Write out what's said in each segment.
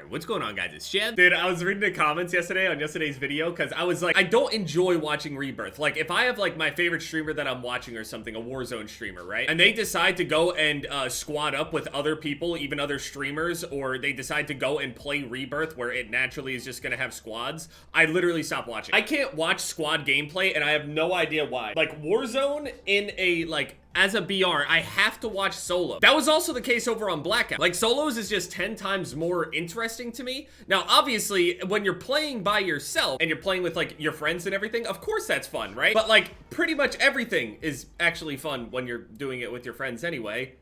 What's going on, guys? It's Shem. Dude, I was reading the comments yesterday on yesterday's video because I was like, I don't enjoy watching Rebirth. Like, if I have like my favorite streamer that I'm watching or something, a Warzone streamer, right? And they decide to go and squad up with other people, even other streamers, or they decide to go and play Rebirth where it naturally is just gonna have squads, I literally stop watching. I can't watch squad gameplay and I have no idea why. Like, Warzone in a, like, as a BR, I have to watch solo. That was also the case over on Blackout. Like, solos is just 10 times more interesting to me. Now, obviously, when you're playing by yourself and you're playing with, like, your friends and everything, of course that's fun, right? But, like, pretty much everything is actually fun when you're doing it with your friends anyway.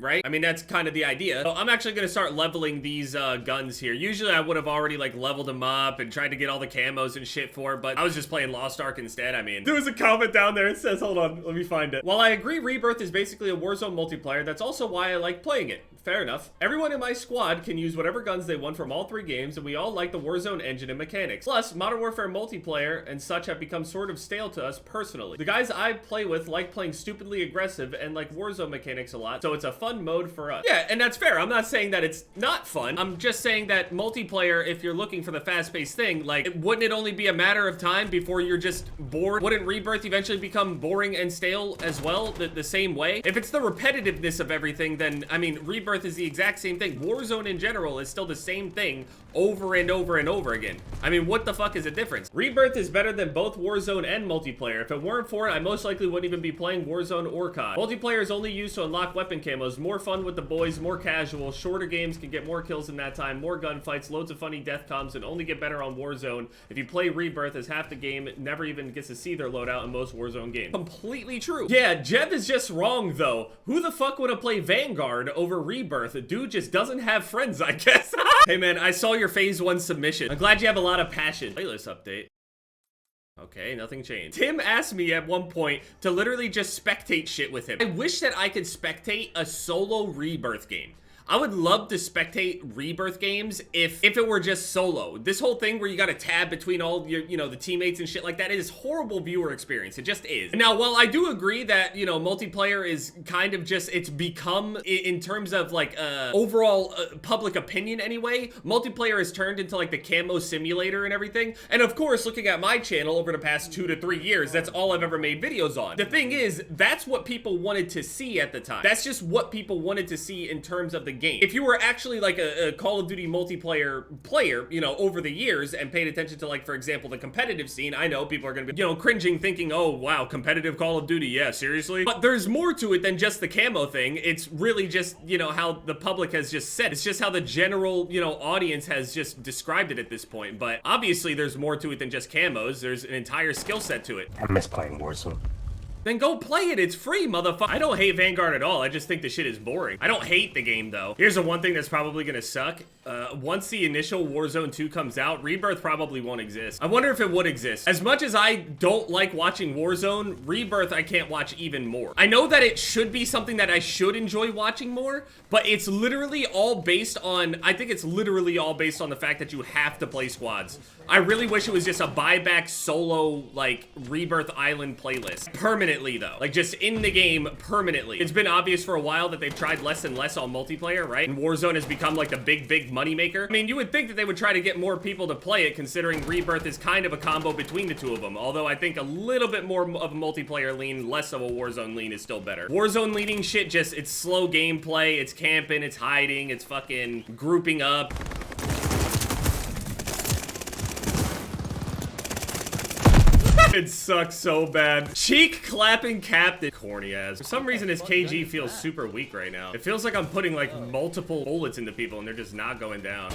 Right? I mean, that's kind of the idea. So I'm actually gonna start leveling these guns here. Usually I would have already like leveled them up and tried to get all the camos and shit for it, but I was just playing Lost Ark instead. I mean, there was a comment down there. It says, hold on, let me find it. While I agree Rebirth is basically a Warzone multiplayer, that's also why I like playing it. Fair enough. Everyone in my squad can use whatever guns they want from all three games, and we all like the Warzone engine and mechanics. Plus, Modern Warfare multiplayer and such have become sort of stale to us personally. The guys I play with like playing stupidly aggressive and like Warzone mechanics a lot, so it's a fun mode for us. Yeah, and that's fair. I'm not saying that it's not fun. I'm just saying that multiplayer, if you're looking for the fast-paced thing, like, wouldn't it only be a matter of time before you're just bored? Wouldn't Rebirth eventually become boring and stale as well, the same way? If it's the repetitiveness of everything, then, I mean, Rebirth is the exact same thing. Warzone in general is still the same thing over and over and over again. I mean, what the fuck is the difference? Rebirth is better than both Warzone and multiplayer. If it weren't for it, I most likely wouldn't even be playing Warzone or COD. Multiplayer is only used to unlock weapon camos, more fun with the boys, more casual, shorter games can get more kills in that time, more gunfights, loads of funny death comms, and only get better on Warzone. If you play Rebirth, as half the game never even gets to see their loadout in most Warzone games. Completely true. Yeah, Jeb is just wrong though. Who the fuck would have played Vanguard over Rebirth? The dude just doesn't have friends, I guess. Hey man, I saw your phase 1 submission. I'm glad you have a lot of passion. Playlist update. Okay, nothing changed. Tim asked me at one point to literally just spectate shit with him. I wish that I could spectate a solo Rebirth game. I would love to spectate Rebirth games if it were just solo. This whole thing where you gotta tab between all your, you know, the teammates and shit like that, it is horrible viewer experience. It just is. Now, while I do agree that, you know, multiplayer is kind of just, it's become, in terms of like overall public opinion anyway, multiplayer has turned into like the camo simulator and everything. And of course, looking at my channel over the past 2 to 3 years, that's all I've ever made videos on. The thing is, that's what people wanted to see at the time. That's just what people wanted to see in terms of the game. If you were actually like a Call of Duty multiplayer player, you know, over the years and paid attention to, like, for example, the competitive scene, I know people are gonna be, you know, cringing thinking, oh wow, competitive Call of Duty, yeah, seriously? But there's more to it than just the camo thing. It's really just, you know, how the public has just said. It's just how the general, you know, audience has just described it at this point. But obviously there's more to it than just camos. There's an entire skill set to it. I miss playing Warzone. Then go play it. It's free, motherfucker. I don't hate Vanguard at all. I just think the shit is boring. I don't hate the game, though. Here's the one thing that's probably gonna suck. Once the initial Warzone 2 comes out, Rebirth probably won't exist. I wonder if it would exist. As much as I don't like watching Warzone, Rebirth I can't watch even more. I know that it should be something that I should enjoy watching more, but it's literally all based on, I think it's literally all based on the fact that you have to play squads. I really wish it was just a buyback solo, like, Rebirth Island playlist. Permanently, though. Like, just in the game, permanently. It's been obvious for a while that they've tried less and less on multiplayer, right? And Warzone has become, like, the big moneymaker. I mean, you would think that they would try to get more people to play it, considering Rebirth is kind of a combo between the two of them. Although I think a little bit more of a multiplayer lean, less of a Warzone lean is still better. Warzone leaning shit, just, it's slow gameplay, it's camping, it's hiding, it's fucking grouping up. It sucks so bad. Cheek clapping captain. Corny ass. For some reason, his KG feels super weak right now. It feels like I'm putting like multiple bullets into people and they're just not going down.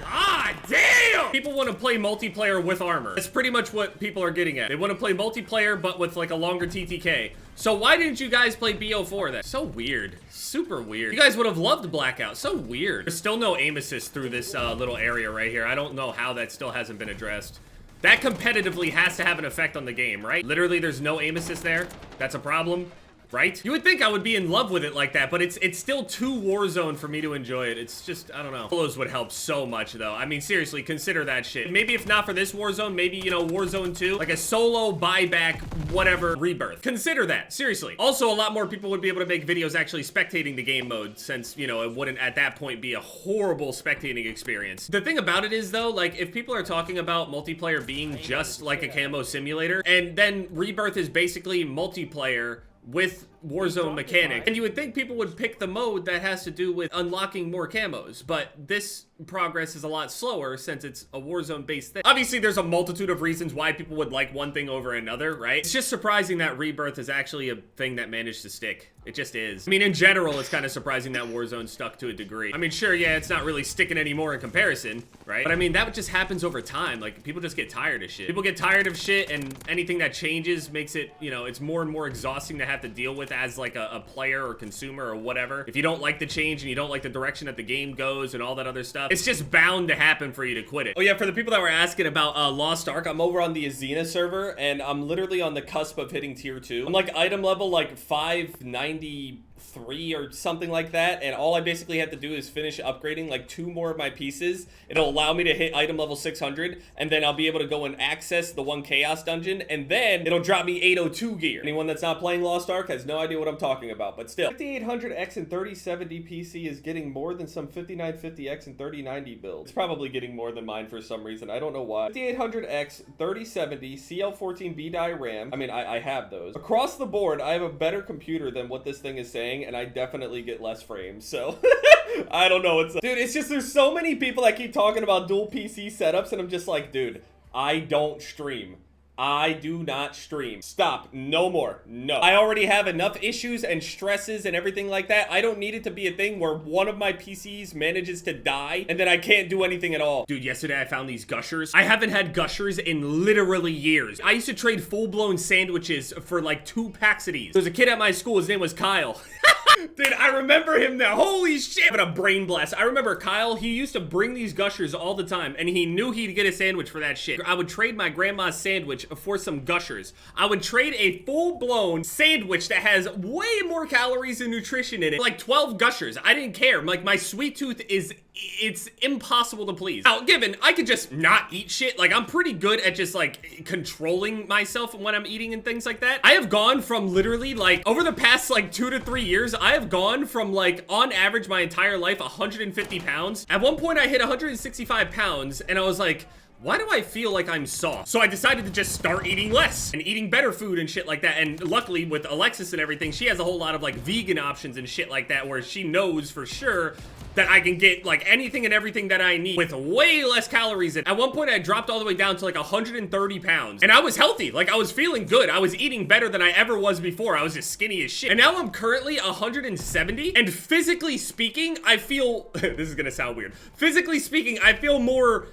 God damn! People want to play multiplayer with armor. That's pretty much what people are getting at. They want to play multiplayer, but with like a longer TTK. So why didn't you guys play BO4 then? So weird. Super weird. You guys would have loved Blackout. So weird. There's still no aim assist through this little area right here. I don't know how that still hasn't been addressed. That competitively has to have an effect on the game, right? Literally, there's no aim assist there. That's a problem. right? You would think I would be in love with it like that, but it's still too Warzone for me to enjoy it. It's just, I don't know. Solos would help so much, though. I mean, seriously, consider that shit. Maybe if not for this Warzone, maybe, you know, Warzone 2, like a solo buyback, whatever, Rebirth. Consider that, seriously. Also, a lot more people would be able to make videos actually spectating the game mode, since, you know, it wouldn't at that point be a horrible spectating experience. The thing about it is, though, like, if people are talking about multiplayer being just like a camo simulator, and then Rebirth is basically multiplayer with Warzone mechanics, and you would think people would pick the mode that has to do with unlocking more camos, but this progress is a lot slower since it's a Warzone based thing. Obviously there's a multitude of reasons why people would like one thing over another, right? It's just surprising that Rebirth is actually a thing that managed to stick. It just is. I mean, in general, it's kind of surprising that Warzone stuck to a degree. I mean, sure, yeah, it's not really sticking anymore in comparison, right? But I mean, that just happens over time. Like, people just get tired of shit. People get tired of shit, and anything that changes makes it, you know, it's more and more exhausting to have to deal with as like a player or consumer or whatever. If you don't like the change and you don't like the direction that the game goes and all that other stuff, it's just bound to happen for you to quit it. Oh yeah, for the people that were asking about Lost Ark, I'm over on the Azena server, and I'm literally on the cusp of hitting tier 2. I'm like item level like 593 or something like that, and all I basically have to do is finish upgrading like 2 more of my pieces. It'll allow me to hit item level 600, and then I'll be able to go and access the 1 chaos dungeon, and then it'll drop me 802 gear. Anyone that's not playing Lost Ark has no idea what I'm talking about, but still. 5800X and 3070 PC is getting more than some 5950X and 3090 builds. It's probably getting more than mine for some reason. I don't know why. 5800X, 3070, CL14B die RAM. I mean, I have those. Across the board, I have a better computer than what this thing is saying, and I definitely get less frames, so I don't know what's up. Dude, it's just there's so many people that keep talking about dual PC setups, and I'm just like, dude, I don't stream. I do not stream. Stop. No more. No. I already have enough issues and stresses and everything like that. I don't need it to be a thing where one of my PCs manages to die and then I can't do anything at all. Dude, yesterday I found these gushers. I haven't had gushers in literally years. I used to trade full-blown sandwiches for like 2 packs of these. There's a kid at my school. His name was Kyle. Dude, I remember him now. Holy shit. But a brain blast. I remember Kyle, he used to bring these gushers all the time, and he knew he'd get a sandwich for that shit. I would trade my grandma's sandwich for some gushers. I would trade a full-blown sandwich that has way more calories and nutrition in it. Like 12 gushers. I didn't care. Like, my sweet tooth is, it's impossible to please. Now, given I could just not eat shit, like, I'm pretty good at just, like, controlling myself when I'm eating and things like that. I have gone from literally, like, over the past, like, 2 to 3 years, I have gone from, like, on average my entire life, 150 pounds. At one point, I hit 165 pounds, and I was like, why do I feel like I'm soft? So I decided to just start eating less and eating better food and shit like that. And luckily with Alexis and everything, she has a whole lot of like vegan options and shit like that, where she knows for sure that I can get like anything and everything that I need with way less calories. At one point I dropped all the way down to like 130 pounds, and I was healthy. Like, I was feeling good. I was eating better than I ever was before. I was just skinny as shit. And now I'm currently 170, and physically speaking, I feel, this is gonna sound weird. Physically speaking, I feel more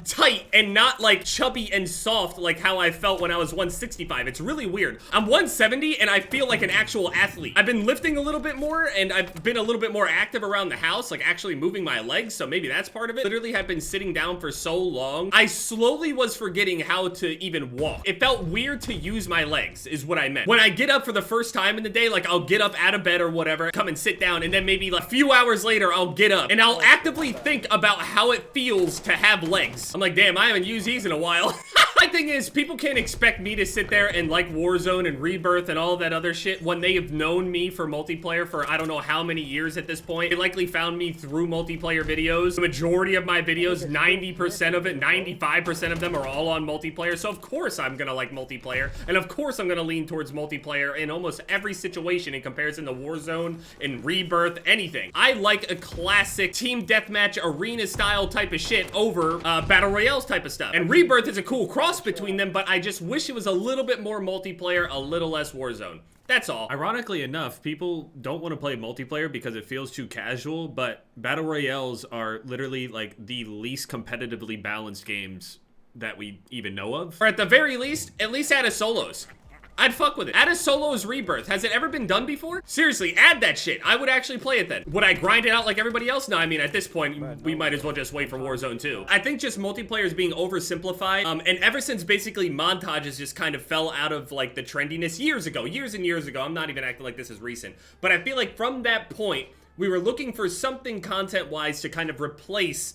tight and not like chubby and soft like how I felt when I was 165. It's really weird. I'm 170 and I feel like an actual athlete. I've been lifting a little bit more, and I've been a little bit more active around the house, like actually moving my legs, so maybe that's part of it. Literally have been sitting down for so long, I slowly was forgetting how to even walk. It felt weird to use my legs, is what I meant. When I get up for the first time in the day, like I'll get up out of bed or whatever, come and sit down, and then maybe like a few hours later, I'll get up and I'll actively think about how it feels to have legs. I'm like, damn, I haven't used these in a while. My thing is, people can't expect me to sit there and like Warzone and Rebirth and all that other shit when they have known me for multiplayer for I don't know how many years at this point. They likely found me through multiplayer videos. The majority of my videos, 90% of it, 95% of them are all on multiplayer. So of course I'm gonna like multiplayer, and of course I'm gonna lean towards multiplayer in almost every situation in comparison to Warzone and Rebirth, anything. I like a classic team deathmatch arena style type of shit over battle royales type of stuff. And Rebirth is a cool cross between them, but I just wish it was a little bit more multiplayer, a little less Warzone. That's all. Ironically enough, people don't want to play multiplayer because it feels too casual, but battle royales are literally like the least competitively balanced games that we even know of. Or at the very least, at least add a solos. I'd fuck with it. Add a solos Rebirth. Has it ever been done before? Seriously, add that shit. I would actually play it then. Would I grind it out like everybody else? No, I mean, at this point, we might as well just wait for Warzone 2. I think just multiplayer is being oversimplified. And ever since basically montages just kind of fell out of like the trendiness years and years ago, I'm not even acting like this is recent, but I feel like from that point, we were looking for something content-wise to kind of replace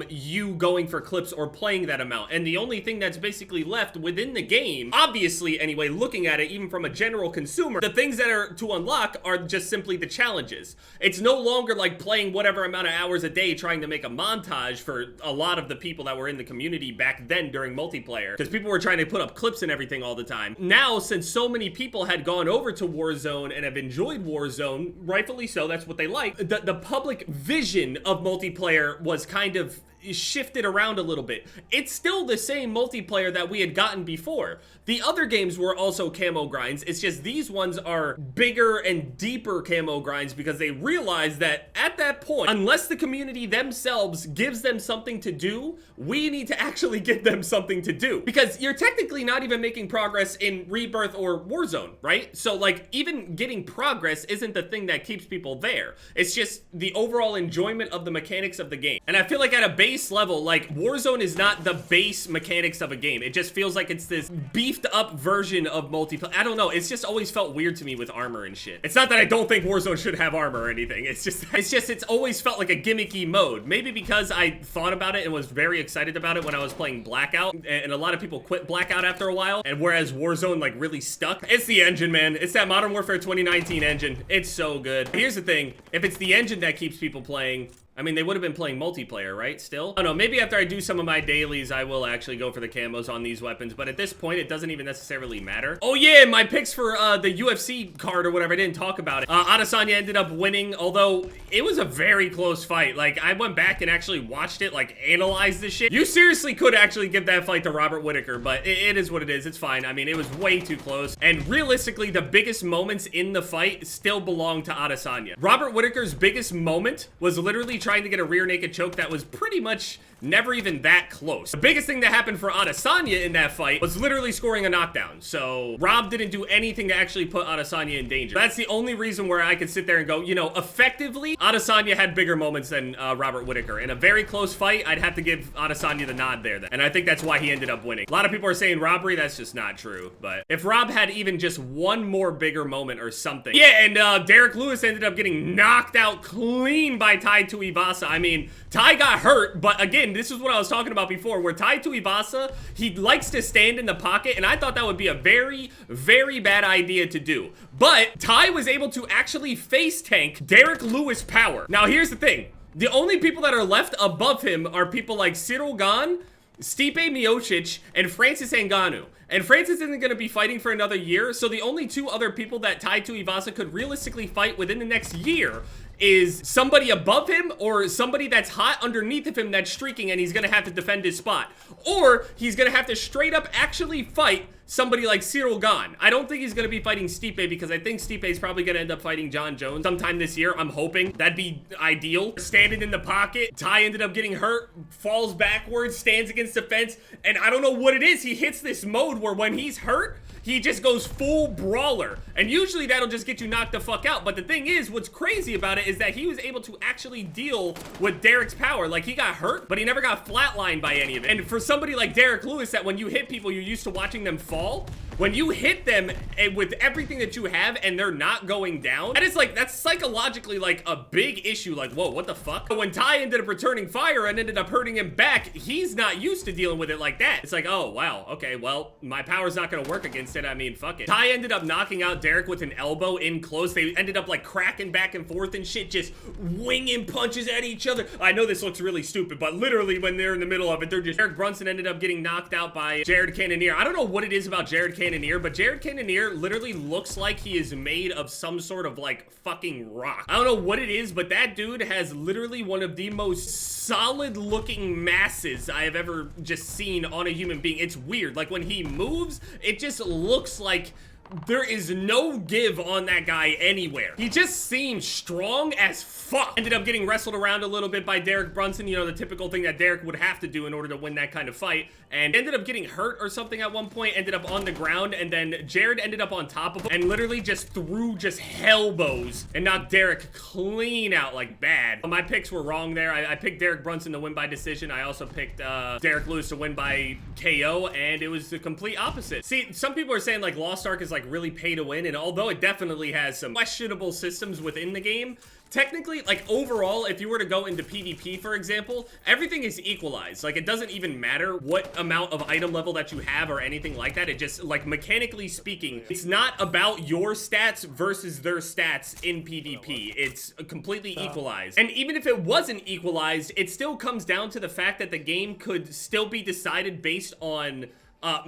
you going for clips or playing that amount. And the only thing that's basically left within the game, obviously anyway, looking at it even from a general consumer, the things that are to unlock are just simply the challenges. It's no longer like playing whatever amount of hours a day trying to make a montage for a lot of the people that were in the community back then during multiplayer, because people were trying to put up clips and everything all the time. Now, since so many people had gone over to Warzone and have enjoyed Warzone, rightfully so, that's what they like, the public vision of multiplayer was kind of shifted around a little bit. It's still the same multiplayer that we had gotten before. The other games were also camo grinds. It's just these ones are bigger and deeper camo grinds because they realize that at that point, unless the community themselves gives them something to do, we need to actually give them something to do. Because you're technically not even making progress in Rebirth or Warzone, right? So like even getting progress isn't the thing that keeps people there. It's just the overall enjoyment of the mechanics of the game. And I feel like at a base level, like Warzone is not the base mechanics of a game. It just feels like it's this beefed up version of multiplayer. I don't know. It's just always felt weird to me with armor and shit. It's not that I don't think Warzone should have armor or anything. It's always felt like a gimmicky mode. Maybe because I thought about it and was very excited about it when I was playing Blackout, and a lot of people quit Blackout after a while, and whereas Warzone like really stuck. It's the engine, man. It's that Modern Warfare 2019 engine. It's so good. Here's the thing. If it's the engine that keeps people playing, I mean, they would have been playing multiplayer, right? Still? I don't know, maybe after I do some of my dailies, I will actually go for the camos on these weapons, but at this point, it doesn't even necessarily matter. Oh yeah, my picks for the UFC card or whatever, I didn't talk about it. Adesanya ended up winning, although it was a very close fight. Like, I went back and actually watched it, like, analyze this shit. You seriously could actually give that fight to Robert Whittaker, but it is what it is. It's fine. I mean, it was way too close. And realistically, the biggest moments in the fight still belong to Adesanya. Robert Whittaker's biggest moment was literally trying to get a rear naked choke that was pretty much never even that close. The biggest thing that happened for Adesanya in that fight was literally scoring a knockdown. So Rob didn't do anything to actually put Adesanya in danger. That's the only reason where I could sit there and go, you know, effectively, Adesanya had bigger moments than Robert Whittaker. In a very close fight, I'd have to give Adesanya the nod there then. And I think that's why he ended up winning. A lot of people are saying robbery. That's just not true. But if Rob had even just one more bigger moment or something. Yeah, and Derek Lewis ended up getting knocked out clean by Tai Tuivasa. I mean, Tai got hurt, but again, this is what I was talking about before, where Tai Tuivasa, he likes to stand in the pocket, and I thought that would be a very, very bad idea to do. But Tai was able to actually face tank Derek Lewis' power. Now, here's the thing. The only people that are left above him are people like Cyril Gane, Stipe Miocic, and Francis Ngannou. And Francis isn't going to be fighting for another year, so the only two other people that Tai Tuivasa could realistically fight within the next year is somebody above him or somebody that's hot underneath of him that's streaking and he's gonna have to defend his spot. Or he's gonna have to straight up actually fight somebody like Cyril Gane. I don't think he's gonna be fighting Stipe because I think Stipe is probably gonna end up fighting John Jones sometime this year. I'm hoping. That'd be ideal. Standing in the pocket, Tai ended up getting hurt, falls backwards, stands against the fence, and I don't know what it is. He hits this mode where when he's hurt, he just goes full brawler. And usually that'll just get you knocked the fuck out. But the thing is, what's crazy about it is that he was able to actually deal with Derek's power. Like, he got hurt, but he never got flatlined by any of it. And for somebody like Derek Lewis, that when you hit people, you're used to watching them fall. When you hit them with everything that you have and they're not going down, that is like, that's psychologically like a big issue. Like, whoa, what the fuck? When Tai ended up returning fire and ended up hurting him back, he's not used to dealing with it like that. It's like, oh, wow, okay, well, my power's not gonna work against it. I mean, fuck it. Tai ended up knocking out Derek with an elbow in close. They ended up like cracking back and forth and shit, just winging punches at each other. I know this looks really stupid, but literally when they're in the middle of it, they're just, Eric Brunson ended up getting knocked out by Jared Cannonier. I don't know what it is about Jared Cannonier, but Jared Cannonier literally looks like he is made of some sort of like fucking rock. I don't know what it is, but that dude has literally one of the most solid looking masses I have ever just seen on a human being. It's weird. Like when he moves, it just looks like there is no give on that guy anywhere. He just seems strong as fuck. Ended up getting wrestled around a little bit by Derek Brunson, you know, the typical thing that Derek would have to do in order to win that kind of fight, and ended up getting hurt or something at one point, ended up on the ground, and then Jared ended up on top of him and literally just threw just elbows and knocked Derek clean out, like bad. My picks were wrong there. I picked Derek Brunson to win by decision. I also picked Derek Lewis to win by KO, and it was the complete opposite. See, some people are saying like Lost Ark is like really pay to win, and although it definitely has some questionable systems within the game, technically, like overall, if you were to go into PvP, for example, everything is equalized. Like, it doesn't even matter what amount of item level that you have or anything like that. It just, like, mechanically speaking, it's not about your stats versus their stats in PvP. It's completely equalized. And even if it wasn't equalized, it still comes down to the fact that the game could still be decided based on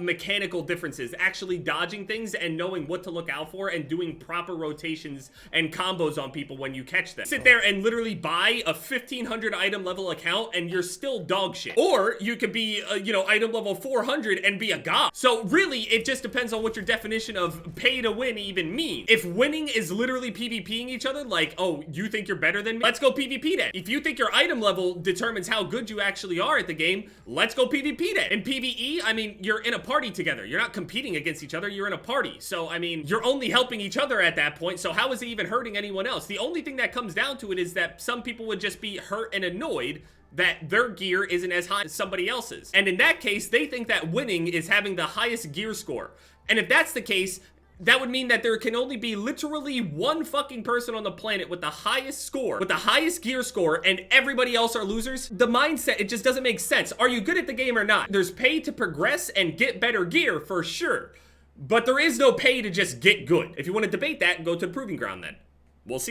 mechanical differences, actually dodging things and knowing what to look out for and doing proper rotations and combos on people when you catch them. Sit there and literally buy a 1500 item level account and you're still dog shit. Or you could be, you know, item level 400 and be a god. So really, it just depends on what your definition of pay to win even means. If winning is literally PvPing each other, like, oh, you think you're better than me? Let's go PvP then. If you think your item level determines how good you actually are at the game, let's go PvP then. In PvE, I mean, you're in a party together. You're not competing against each other. You're in a party. So, I mean, you're only helping each other at that point. So how is it even hurting anyone else? The only thing that comes down to it is that some people would just be hurt and annoyed that their gear isn't as high as somebody else's. And in that case, they think that winning is having the highest gear score. And if that's the case, that would mean that there can only be literally one fucking person on the planet with the highest score, with the highest gear score, and everybody else are losers. The mindset, it just doesn't make sense. Are you good at the game or not? There's pay to progress and get better gear for sure, but there is no pay to just get good. If you want to debate that, go to the Proving Ground then. We'll see.